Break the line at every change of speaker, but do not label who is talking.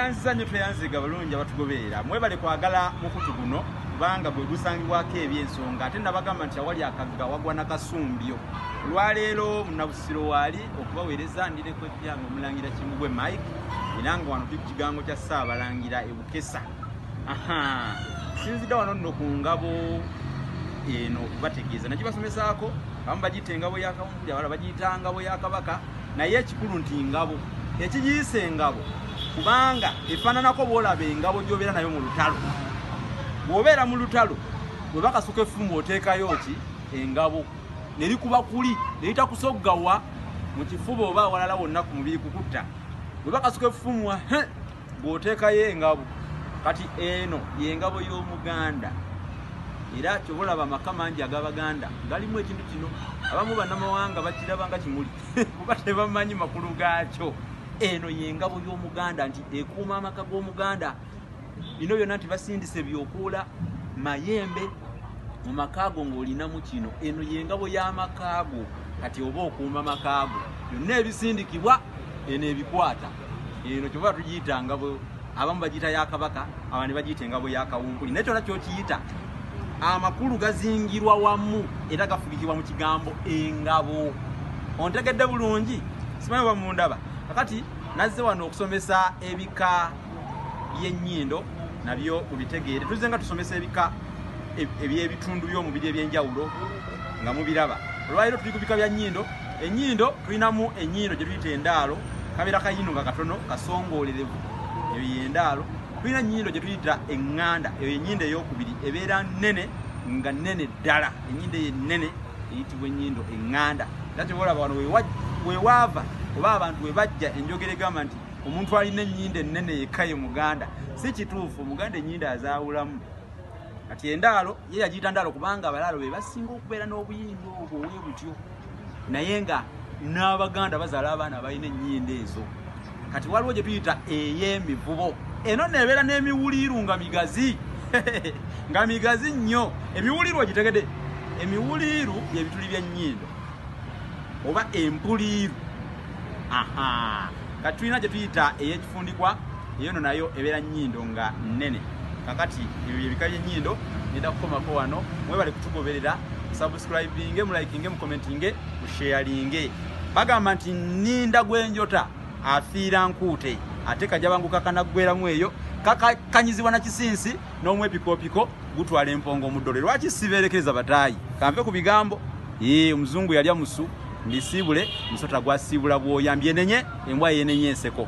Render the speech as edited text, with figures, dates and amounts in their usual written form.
tweyanziza nnyo tweyanziga bulungi abatugoberera mwebale kwagala mukutu guno kubanga bwe gusangibwako ebyensonga ate nabagamba nti awali akagga wagwa nakasumbyo olwaleero munabusiro waali okubaweereza ndireko ejjange omulangira Kimugwe Mike era nga wano tuli ku kigango kya Ssaabalangira e Bukesa. Sinzidde wano nno ku ngabo eno okubategeeza nagibasomesaako abamu bagiyita engabo ya Kawumpuli abalala bagiyita ngabo ya Kabaka naye ekikulu nti ngabo ekigiyise engabo kubanga efaananako bw'olaba engabo gy'obeera nayo mu lutalo. Bw'obeera mu lutalo bwe bakasuka effumu oteekayo ki engabo ne likuba kuli ne litakusoggawa mu kifuba oba awalala wonna ku mubiri kukutta. Bwe bakasuka effumu bw'oteekayo engabo kati eno y'engabo y'Omuganda. Era kyobolaba amaka mangi ag'Abaganda galimu ekintu kino abamu bannamawanga bakiraba nga kimuli kuba tebamanyi makulu gaakyo. Eno y'engabo y'Omuganda nti ekuuma amaka g'Omuganda. Bino byonna nti basindise byokuula mayembe mu makaago ng'olinamu kino. Eno y'engabo y'amakaago kati oba okuuma amakaago byonna ebisindikibwa eno ebikwata. Eno kyoba tugiyita ngabo abamu bagiyita ya Kabaka abandi bagiyita engabo ya Kawumpuli. Naye kyonna kyokiyita amakulu gazingirwa wamu era gafugikibwa mu kigambo engabo. Ontegedde bulungi simanyi oba mundaba kakati nazze wano okusomesa ebika by'ennyindo nabyo mubitegeere. Tuzze nga tusomesa ebika eby'ebitundu by'omubiri ebyenjawulo nga mubiraba. Olwaleero tuli ku bika bya nnyindo. Ennyindo tulinamu ennyindo gye tuyita endaalo kabeera kayino nga katono kasongoolerevu eyo y'endaalo. Tulina ennyindo gye tuyita eŋŋanda eyo ennyindo ey'okubiri ebeera nnene nga nnene ddala. Ennyindo ennene eyitibwa ennyindo eŋŋanda. Era kyobolaba wano wewaava oba abantu we bajja enjogera egamba nti omuntu alina ennyindo ennene yekka ye Muganda. Si kituufu, Omuganda ennyindo azaawulamu. Kati endaalo ye yagiyita ndaalo kubanga abalaalo be basinga okubeera n'obuyinza obwo bwe butyo naye nga n'Abaganda bazaala abaana balina ennyindo ezo. Kati waliwo gye tuyita ey'emivubo. Eno nebeera n'emiwuliiru nga migazi nga migazi nnyo. Emiwuliiru ogitegedde? Emiwuliiru byebituli bya nnyindo oba empuliiru. Kati tulina gye tuyita ey'ekifundikwa eyo nayo ebeera nnyindo nga nnene. Kakati ebyo ebika by'ennyindo ngenda kukomako wano. Mwebale kutugoberera, subscribinge, mulayikinge, mukomentinge, musharinge. Bagamba nti nninda gwenjota afiira nkuute ate kajabanguka kanaggweramu eyo kakanyizibwa na kisinsi n'omwepikoopiko gutwala empongo mu ddole. Lwaki sibeerekereza bataayi? Kanve ku bigambo. Omuzungu yalya musu mbisiibule musota gwasiibula bwoya mbyenenye embwa yenenye enseko.